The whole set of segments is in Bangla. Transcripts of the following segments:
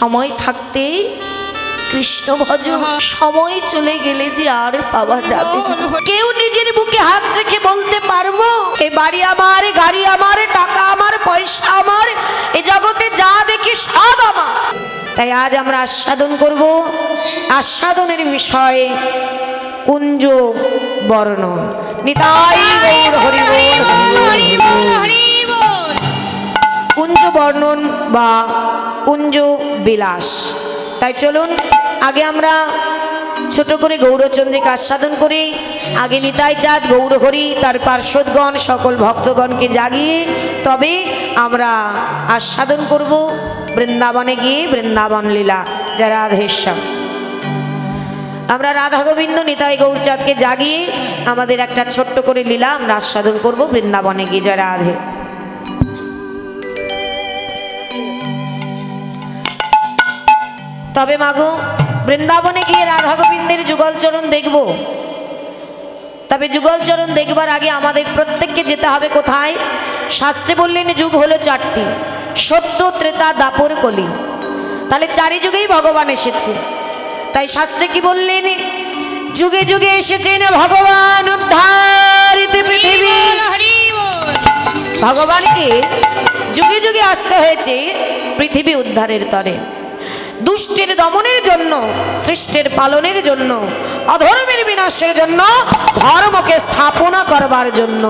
সময় থাকতে কৃষ্ণ ভজ, সময় চলে গেলে যে আর পাওয়া যাবে না। কেউ নিজের বুকে হাত রেখে বলতে পারবো এ বাড়ি আমার, গাড়ি আমার, টাকা আমার, পয়সা আমার, এ জগতে যা দেখি সব আমার। তাই আজ আমরা আস্বাদন করব, আস্বাদনের বিষয় কুঞ্জ বর্ণন। নিতাই গৌর হরি বল। কুঞ্জ বর্ণন বা কুঞ্জ বিলাস। তাই চলুন আগে আমরা ছোট করে গৌরচন্দ্রিকা আস্বাদন করি। আগে নিতাই চাঁদ গৌর হরি তার পার্শ্বদগণ সকল ভক্তগণকে জাগিয়ে তবে আমরা আস্বাদন করব বৃন্দাবনে গিয়ে বৃন্দাবন লীলা। যারা রাধেশ্যাম, আমরা রাধা গোবিন্দ নিতাই গৌরচাঁদকে জাগিয়ে আমাদের একটা ছোট্ট করে লীলা আমরা আস্বাদন করব বৃন্দাবনে গিয়ে। যারা রাধে। তবে মাগো বৃন্দাবনে গিয়ে রাধা গোবিন্দের যুগল চরণ দেখব। তবে যুগল চরণ দেখবার আগে আমাদের প্রত্যেককে যেতে হবে কোথায়? শাস্ত্রে বললেন যুগ হলো চারটি, সত্য, ত্রেতা, দ্বাপর, কলি। তাহলে চারি যুগেই ভগবান এসেছে। তাই শাস্ত্রে কি বললেন? যুগে যুগে এসেছেন ভগবান উদ্ধারিতে পৃথিবী। ভগবানকে যুগে যুগে আসতে হয়েছে পৃথিবী উদ্ধারের তরে, দুষ্টের দমনের জন্য, সৃষ্টির পালনের জন্য, অধর্মের বিনাশের জন্য, ধর্মকে স্থাপনা করবার জন্য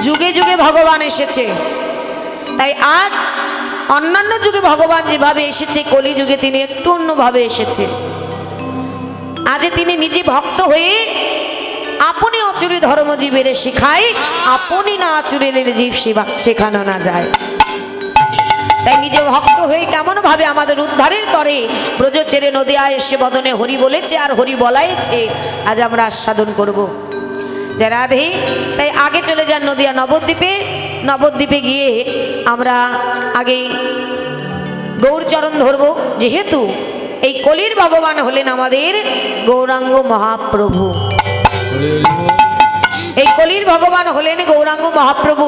যুগে যুগে ভগবান এসেছে। তাই আজ অন্যান্য যুগে ভগবান যেভাবে এসেছে, কলি যুগে তিনি একটু অন্যভাবে এসেছে। আজ তিনি নিজে ভক্ত হয়ে আপনি অচুরি ধর্মজীবের শিখায়, আপনি না আচুরিলের জীব শেখানো না যায়। তাই নিজে ভক্ত হয়ে কেমন ভাবে আমাদের উদ্ধারের তরে ব্রজ ছেড়ে নদিয়া এসে বদনে হরি বলেছে আর হরি বলাইছে, আজ আমরা আস্বাদন করব। যা রাধে। তাই আগে চলে যান নদিয়া নবদ্বীপে। নবদ্বীপে গিয়ে আমরা আগে গৌরচরণ ধরব, যেহেতু এই কলির ভগবান হলেন আমাদের গৌরাঙ্গ মহাপ্রভু। এই কলির ভগবান হলেন গৌরাঙ্গ মহাপ্রভু।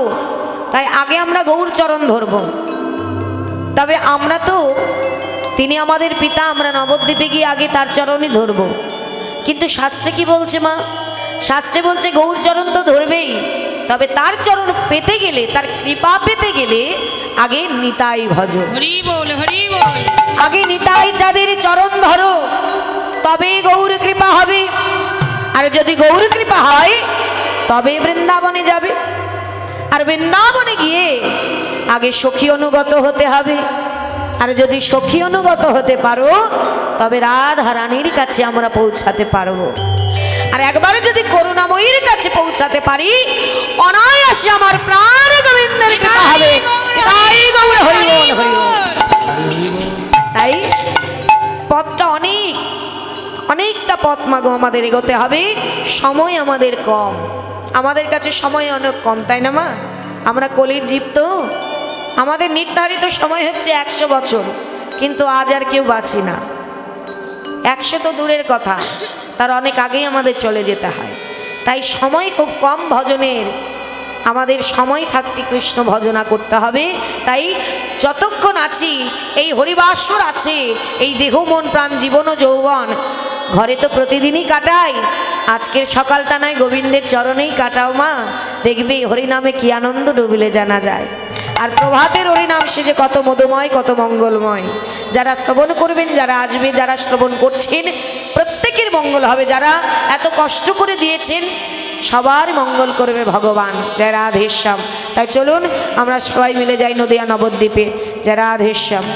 তাই আগে আমরা গৌরচরণ ধরব। তবে আমরা তো, তিনি আমাদের পিতা, আমরা নবদ্বীপে গিয়ে আগে তার চরণই ধরব। কিন্তু শাস্ত্রে কি বলছে মা? শাস্ত্রে বলছে গৌরচরণ তো ধরবেই, তবে তার চরণ পেতে গেলে, তার কৃপা পেতে গেলে আগে নিতাই ভজ। আগে নিতাই চাঁদের চরণ ধরো, তবে গৌর কৃপা হবে। আর যদি গৌর কৃপা হয় তবে বৃন্দাবনে যাবে। আর বৃন্দাবনে গিয়ে আগে সখী অনুগত হতে হবে। আর যদি সখী অনুগত হতে পারো তবে রাধা রানীর কাছে আমরা পৌঁছাতে পারবো। আর একবারে যদি করুণাময়ীর কাছে পৌঁছাতে পারি, অনায়াসে আমার প্রাণ গোবিন্দের কৃপা হবে। তাই গৌর হরি বল, হরি বল। তাই পথটা অনেকটা পথ মাগো আমাদের এগোতে হবে। সময় আমাদের কম, আমাদের কাছে সময় অনেক কম, তাই না মা? আমরা কলির জীব তো, আমাদের নির্ধারিত সময় হচ্ছে 100 বছর, কিন্তু আজ আর কেউ বাঁচি না। 100 তো দূরের কথা, তার অনেক আগেই আমাদের চলে যেতে হয়। তাই সময় খুব কম ভজনের, আমাদের সময় থাকতে কৃষ্ণ ভজনা করতে হবে। তাই যতক্ষণ আছি, এই হরিবাসর আছে, এই দেহ মন প্রাণ জীবন ও যৌবন ঘরে তো প্রতিদিনই কাটাই। আজকের সকালটা নয় গোবিন্দের চরণেই কাটাও মা, দেখবে হরিনামে কি আনন্দ ডুবিলে জানা যায়। আর প্রভাতের হরিনাম সে যে কত মধুময়, কত মঙ্গলময়। যারা শ্রবণ করবেন, যারা আসবে, যারা শ্রবণ করছেন, প্রত্যেকের মঙ্গল হবে। যারা এত কষ্ট করে দিয়েছেন সবার মঙ্গল করবে ভগবান। জয় রাধেশ্যাম। তাই চলুন আমরা সবাই মিলে যাই নদিয়া নবদ্বীপে। জয় রাধেশ্যাম।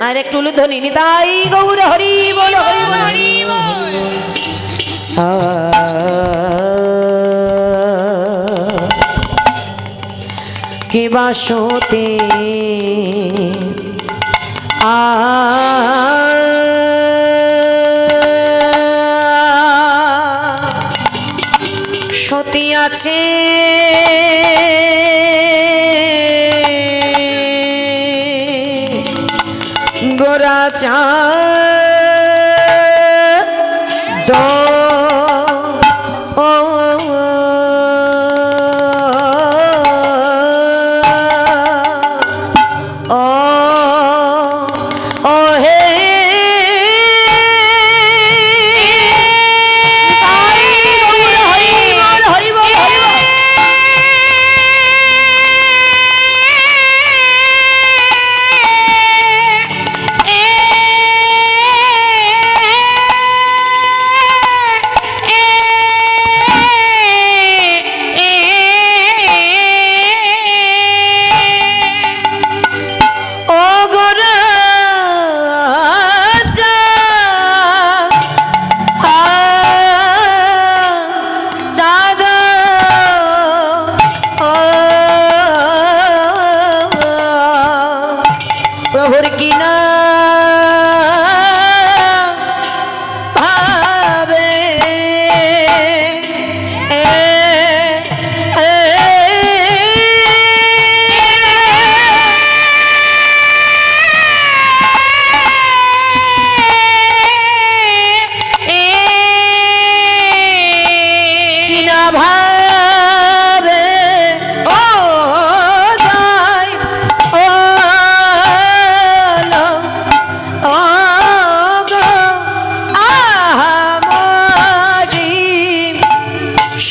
আর একটু উলুধ্বনি। নিতাই গৌর হরি বল, হরি বল, হরি বল। কে বাসতে সতী আছে, গোরাচাঁদ ভাবে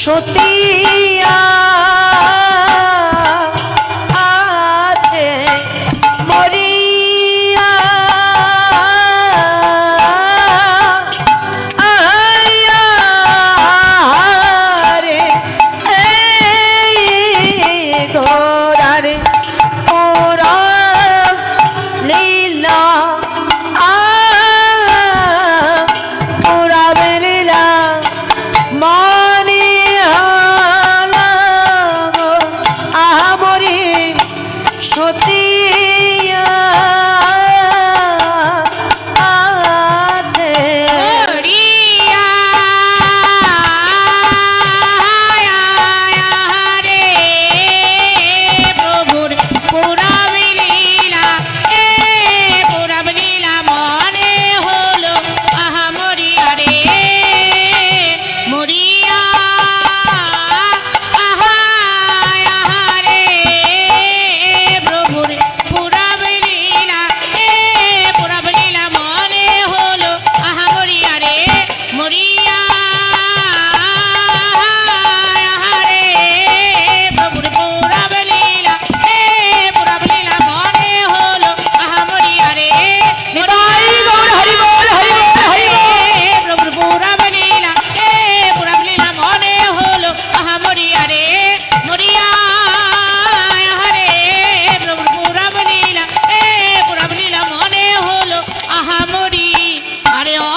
সতিয়া আছে মরিয়া আয়া রে এই ঘোড়ারে ওরা লীলা ওরা বেলীলা সতিয়া আছে মরিয়া রে প্রভুর পুরাব লীলা পুরাব লীলা মনে হলো আহা মরিয়া রে মরিয়া আহা রে প্রভুর পুরাব লীলা পুরাব লীলা মনে হলো আহা মরিয়া রে মরিয়া রে প্রভুর পুরাব লীলা পুরাব লীলা মনে হলো আহা মরিয়া রে নিতাই গৌর হরি বল হরি বল হরি বল প্রভুর পুরাব লীলা পুরাব লীলা মনে হলো আহা মরিয়া রে মরিয়া রে প্রভুর পুরাব লীলা পুরাব লীলা মনে হলো আহা মরি আরে ও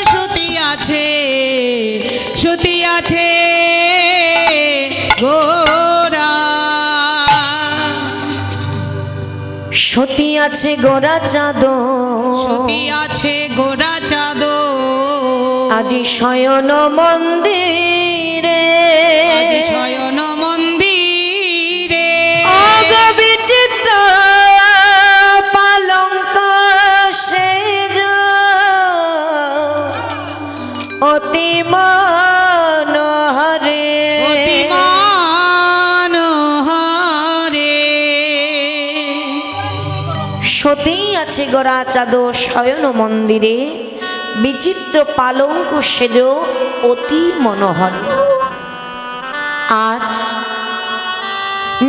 শ্রুতি আছে গোরা সতী আছে গোরা চাঁদ শ্রুতি আছে গোরা চাঁদ আজি শয়ন মন্দিরে আজি শয়ন মন্দিরে অগ বিচিত্র পালঙ্ক সেজ অতি মনোহরে অতি মনোহরে সতী আছে গোরা চাঁদ শয়ন মন্দিরে বিচিত্র পালঙ্ক সেজ অতি মনোহর। আজ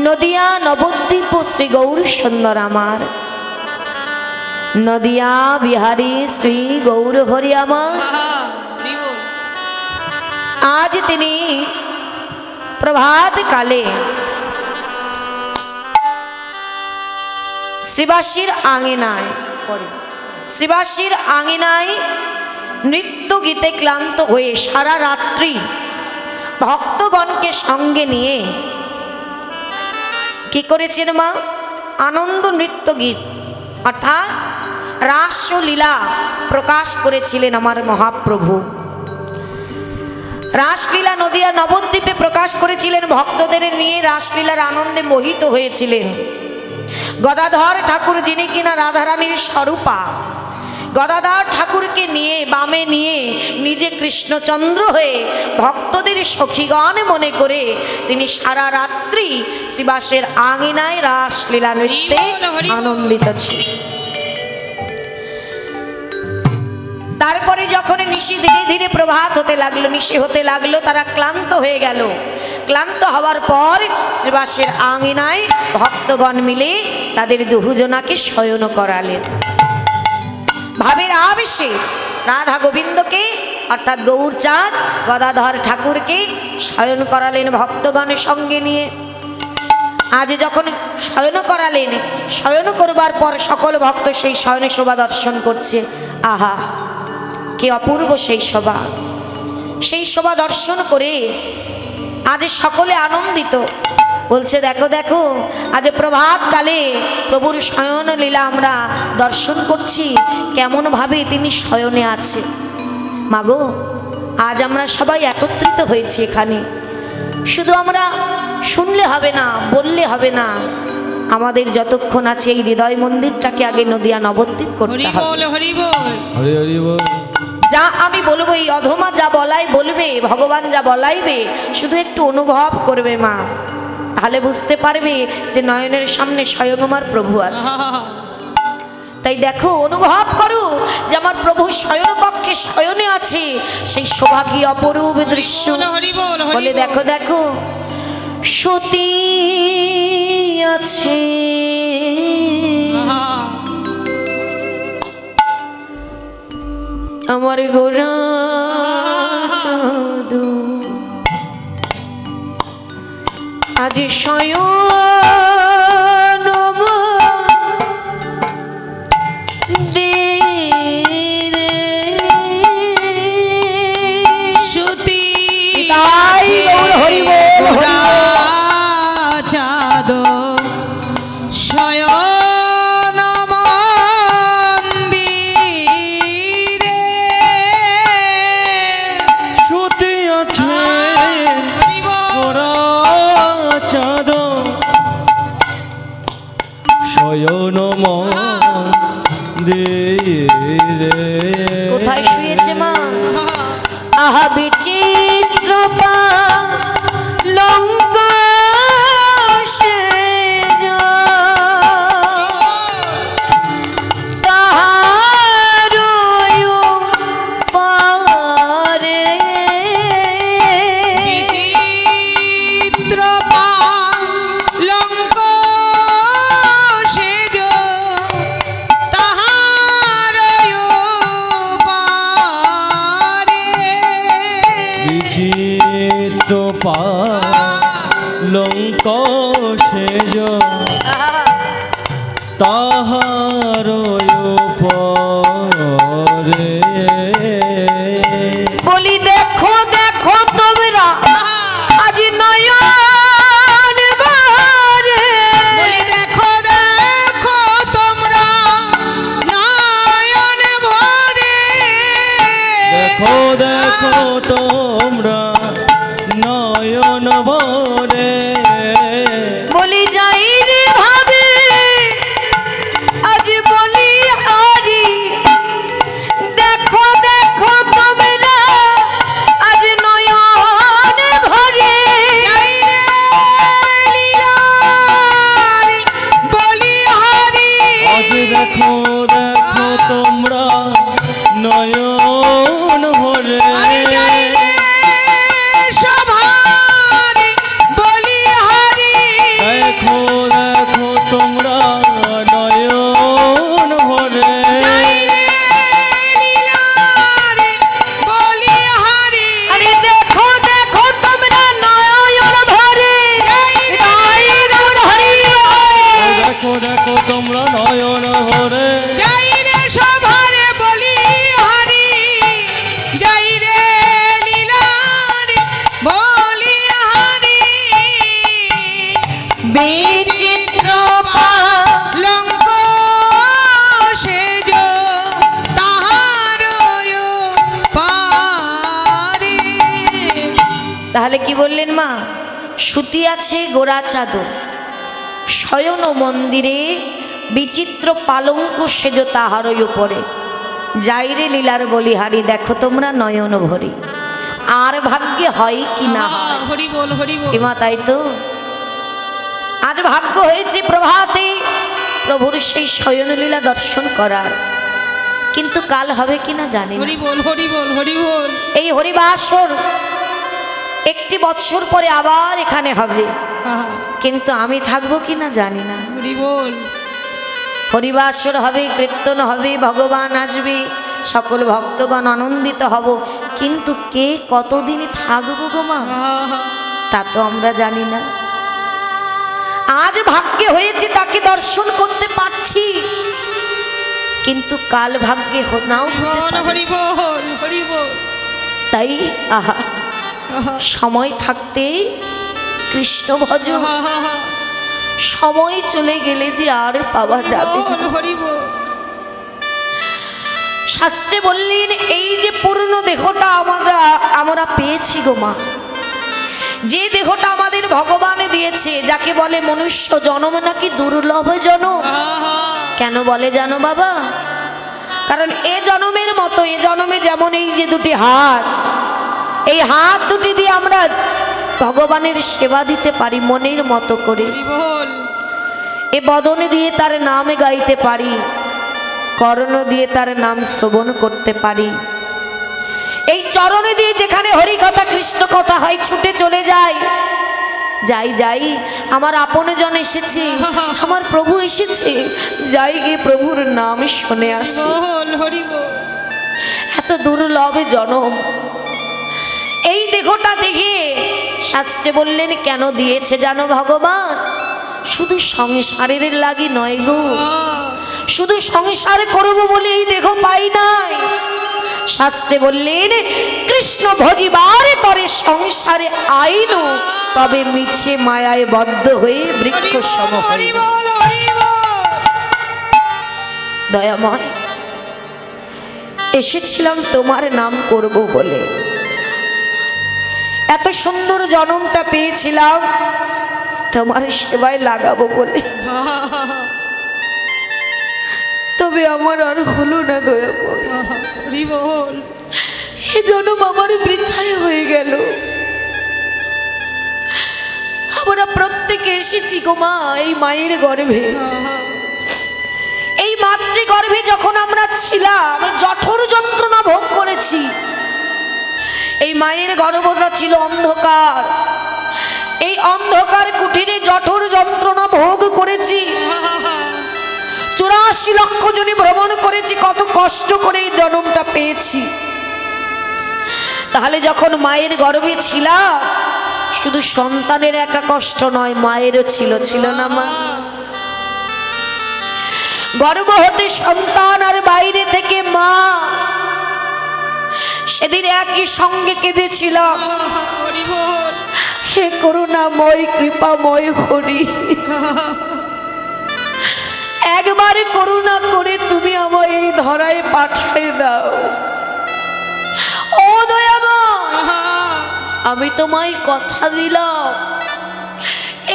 নদিয়া নবদ্বীপ শ্রী গৌর সুন্দর আমার নদিয়া বিহারী শ্রী গৌর হরি আমার আজ তিনি প্রভাত কালে শ্রীবাসীর আঙিনায় নৃত্য গীতে ক্লান্ত হয়ে সারা রাত্রি ভক্তগণকে সঙ্গে নিয়ে কি করেছেন মা? আনন্দ নৃত্য গীত অর্থাৎ রাসলীলা প্রকাশ করেছিলেন আমার মহাপ্রভু। রাসলীলা নদিয়া নবদ্বীপে প্রকাশ করেছিলেন, ভক্তদের নিয়ে রাসলীলার আনন্দে মোহিত হয়েছিলেন। গদাধর ঠাকুর যিনি কিনা রাধারানীর স্বরূপা, গদাধর ঠাকুরকে নিয়ে বামে নিয়ে নিজে কৃষ্ণচন্দ্র হয়ে ভক্তদের সখীগণ মনে করে তিনি সারা রাত্রি শ্রীবাসের আঙিনায় রাসলীলা নৃত্যে আনন্দিত ছিলেন। তারপরে যখন নিশি ধীরে ধীরে প্রভাত হতে লাগলো, নিশি হতে লাগলো, তারা ক্লান্ত হয়ে গেল। ক্লান্ত হওয়ার পর শ্রীবাসের আঙিনায় ভক্তগণ মিলে তাদের দুজনাকে শয়ন করালেন। ভাবের আবেশে রাধা গোবিন্দকে অর্থাৎ গৌরচাঁদ গদাধর ঠাকুরকে শয়ন করালেন ভক্তগণের সঙ্গে নিয়ে। আজ যখন শয়ন করালেন, শয়ন করবার পর সকল ভক্ত সেই শয়ন শোভা দর্শন করছে। আহা, কি অপূর্ব সেই শোভা! সেই শোভা দর্শন করে আজ সকলে আনন্দিত। বলছে দেখো দেখো আজ প্রভাত কালে প্রভুর শয়ন লীলা আমরা দর্শন করছি, কেমন ভাবে তিনি শয়নে আছে। মাগো আজ আমরা সবাই একত্রিত হয়েছি এখানে, শুধু আমরা শুনলে হবে না, বললে হবে না, আমাদের যতক্ষণ আছে এই হৃদয় মন্দিরটাকে আগে নদিয়া নবদ্বীপ করতে হরি হবে। বল হরি বল। হরি হরি বল। যা আমি বলবো এই অধমা যা বলাই বলবে, ভগবান যা বলাইবে শুধু একটু অনুভব করবে মা, তাহলে বুঝতে পারবে যে নয়নের সামনে স্বয়ং আমার প্রভু আছে। তাই দেখো অনুভব করো যে আমার প্রভু শয়ন কক্ষে শয়নে আছে, সেই শোভা কি অপরূপ দৃশ্য। হরি বল হরি বলে বল। দেখো দেখো সতী আছে আমার গোরা চাঁদু, আজ শয়ন সুতি তাই গৌর হরি বল, হরি বল। চাঁদ শয়ন মন্দিরে সতী আছে হরি বল। গোরা চাঁদ শয়ন মন্দিরে। কোথায় শুয়েছে মা? আহা বিচিত্র পালঙ্ক সেজ, তাহার পারে বিচিত্র পালঙ্ক সেজ তাহার পারে। বিচিত্র পালঙ্ক সেজ তাহার পরে। বলি দেখো দেখো তোমরা আজ নয়ন ভরে, বলি দেখো দেখো তোমরা নয়ন ভরে। দেখো দেখো তোমরা নয়ন ভরে। বলি যাই রে ভাবে আজ বলি হারি, দেখো দেখো তোমরা আজ নয়ন ভরে। যাই রে লীলার বলিহারি। আজ দেখো দেখো তোমরা নয়ন ভরে। আরে যাই রে সভার বলিহারি। দেখো দেখো তোমরা নয়ন ভরে। যাই রে লীলার বলিহারি। আরে দেখো দেখো তোমরা নয়ন ভরে, তাই গৌর হরি বল। দেখো দেখো তোমরা নয়ন ভরে। যাই রে সভার বলিহারি। যাই রে লীলার বলিহারি। বিচিত্র লঙ্ক সেজ তাহার পারে। তাহলে কি বললেন মা? সুতি আছে গোরা চাদর, শয়ন মন্দিরে বিচিত্র পালঙ্ক সেজ তাহারই উপরে। যাইরে লীলার বলিহারি, দেখো তোমরা নয়ন ভরি। আর ভাগ্যে হয় কি না হয় হরি বল হরি বল। এমা, তাই তো আজ ভাগ্য হয়েছে প্রভাতে প্রভুর সেই শয়ন লীলা দর্শন করার, কিন্তু কাল হবে কিনা জানি না। হরি বল হরি বল হরি বল। এই হরিবাসর একটি বৎসর পরে আবার এখানে হবে, কিন্তু আমি থাকবো কিনা জানি না। হরি বল। হরিবাসর হবে, কীর্তন হবে, ভগবান আসবে, সকল ভক্তগণ আনন্দিত হব, কিন্তু কে কতদিন থাকবো গো মা তা তো আমরা জানি না। আজ ভাগ্যে হয়েছে তাকে দর্শন করতে পারছি, কিন্তু কাল ভাগ্যে নাও হতে পারে। হরি বল হরি বল। তাই আহা সময় থাকতে কৃষ্ণ ভজ, সময় চলে গেলে যে আর পাওয়া যাবে না। বল হরি বল। শাস্ত্রে বললেন এই যে পূর্ণ দেহটা আমরা পেয়েছি গো মা, যে দেহটা আমাদের ভগবান দিয়েছে, যাকে বলে মনুষ্য জন্ম নাকি দুর্লভ জনম। কেন বলে জানো বাবা? কারণ এ জন্মের মতো এ জন্মে যেমন এই যে দুটি হাত, এই হাত দুটি দিয়ে আমরা ভগবানের সেবা দিতে পারি মনের মতো করে, হরি বল। এ বদনে দিয়ে তার নাম গাইতে পারি, কর্ণ দিয়ে তার নাম শ্রবণ করতে পারি, এই চরণে দিয়ে যেখানে হরি কথা কৃষ্ণ কথা হয় ছুটে চলে যাই, যাই যাই আমার আপনজন এসেছে, আমার প্রভু এসেছে, যাই গিয়ে প্রভুর নাম শুনে আসি। বল হরি বল। এত দুর্লভ জনম এই দেহটা দেখে শাস্ত্রে বললেন কেন দিয়েছে জানো ভগবান? শুধু সংসারের লাগি নয় গো, শুধু সংসার করব বলে এই দেহ পাই নাই। শাস্ত্রে বললেন কৃষ্ণ ভজিবার তরে সংসারে আইন, তবে মিছে মায়ায় বদ্ধ হয়ে বৃক্ষ সম হইল। হরি বল হরি বল। দয়াময়, এসেছিলাম তোমার নাম করব বলে, এত সুন্দর জনমটা পেয়েছিলাম তোমার সেবায় লাগাবো বলে, তবে আমার আর হলো না দয়াময়। হরি বল। এ জনম আমার বৃথায় হয়ে গেল। আমরা প্রত্যেকে এসেছি গো মা এই মায়ের গর্ভে, এই মাতৃগর্ভে যখন আমরা ছিলাম জঠর যন্ত্রণা ভোগ করেছি। এই মায়ের গর্ভটা ছিল অন্ধকার, এই অন্ধকার কুঠিরে জঠর যন্ত্রণা ভোগ করেছি, 84 লক্ষ জনে ভ্রমণ করেছি, কত কষ্ট করে এই জন্মটা পেয়েছি। তাহলে যখন মায়ের গর্ভে ছিলাম শুধু সন্তানের একা কষ্ট নয়, মায়েরও ছিল না মা? গর্ভ হতে সন্তান আর বাইরে থেকে মা, সেদিন একই সঙ্গে কেঁদেছিলাম, হরি বল। হে করুণাময় কৃপাময় হরি, একবার করুণা করে তুমি আমায় এই ধরায় পাঠিয়ে দাও। ও দয়াময়, আমি তোমায় কথা দিলাম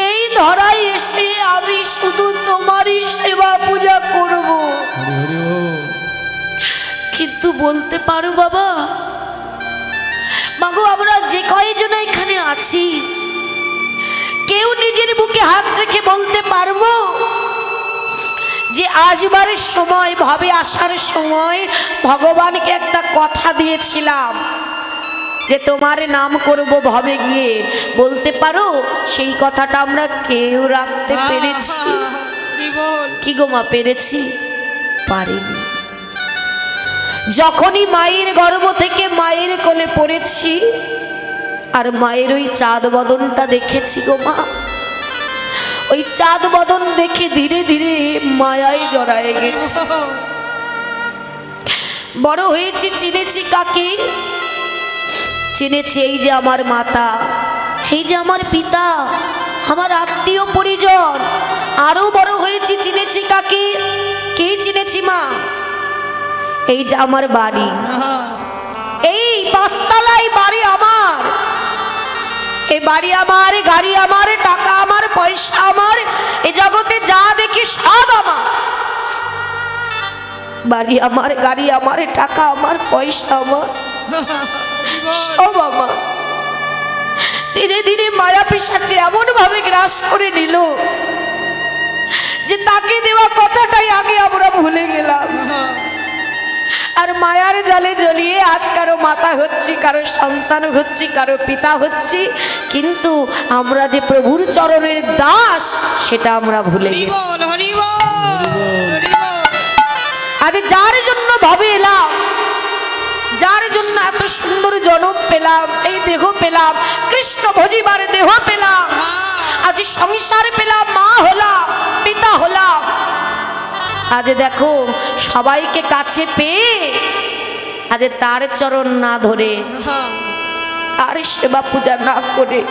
এই ধরায় এসে আমি শুধু তোমারই সেবা পূজা করব, হরি হরি বল। কিন্তু বলতে পারো বাবা, মাগো আমরা যে কয়জন এখানে আছি কেউ নিজের বুকে হাত রেখে বলতে পারবো যে আসবার সময় ভাবে আসার সময় ভগবানকে একটা কথা দিয়েছিলাম যে তোমার নাম করব ভবে গিয়ে, বলতে পারো সেই কথাটা আমরা কেউ রাখতে পেরেছি? হরি বল। কি গো মা, পেরেছি? পারিনি। যখনই মায়ের গর্ভ থেকে মায়ের কোলে পড়েছি আর মায়ের ওই চাঁদ বদনটা দেখেছি গো মা, ওই চাঁদ বদন দেখে ধীরে ধীরে মায়ায় জড়ায় গেছি। বড় হয়েছি, চিনেছি কাকে? চিনেছি এই যে আমার মাতা, এই যে আমার পিতা, আমার আত্মীয় পরিজন। আরো বড় হয়েছি, চিনেছি কাকে? কে চিনেছি মা? এই যে আমার বাড়ি, এই 5 তলায় বাড়ি আমার, এই বাড়ি আমার, গাড়ি আমার, টাকা আমার, পয়সা আমার, এই জগতে যা দেখি সব আমার। বাড়ি আমার, গাড়ি আমার, টাকা আমার, পয়সা আমার, সব আমার। ধীরে ধীরে মায়া পিশাচে এমন ভাবে গ্রাস করে নিল যে তাকে দেওয়া কথাটাই আগে আমরা ভুলে গেলাম। আর মায়ার জালে জ্বলিয়ে আজ কারো মাতা হচ্ছি, কারো সন্তান হচ্ছি, কারো পিতা হচ্ছি, কিন্তু আমরা যে প্রভুর চরণের দাস সেটা আমরা ভুলে হরি গেছি। বল হরি বল হরি বল। আজ যার জন্য ভাবে এলাম, যার জন্য এত সুন্দর জনম পেলাম, এই দেহ পেলাম, কৃষ্ণ ভজিবার দেহ পেলাম, আজ সংসার পেলাম, মা হলাম, পিতা হলাম, আজ দেখো সবাইকে কাছে পেয়ে আজ তার চরণ না ধরে, তার সেবা পূজা না করে,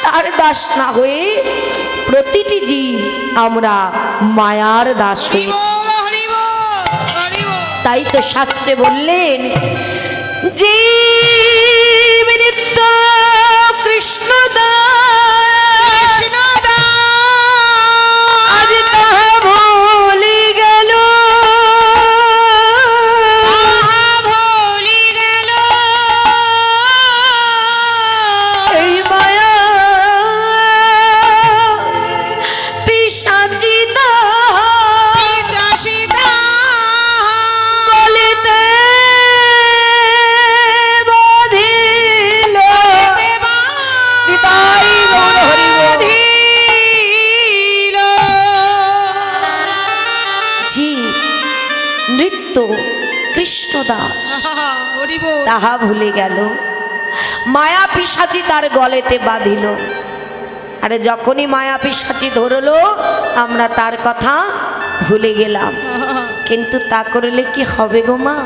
তার দাস না হয়ে প্রতিটি জীব আমরা মায়ার দাস হয়েছি। তাই তো শাস্ত্রে বললেন জীব নিত্য কৃষ্ণ দাস, আজ তাহা ভুলি গেল, এই মায়া পিশাচি গলিতে বাঁধিল। নিতাই গৌর হরি বল। জি নৃত্য কৃষ্ণদাস তাহা ভুলে গেল, মায়া পিশাচি তার গলেতে বাঁধিল। আরে যখনই মায়া পিশাচি ধরলো আমরা তার কথা ভুলে গেলাম। কিন্তু তা করলে কি হবে গো মা?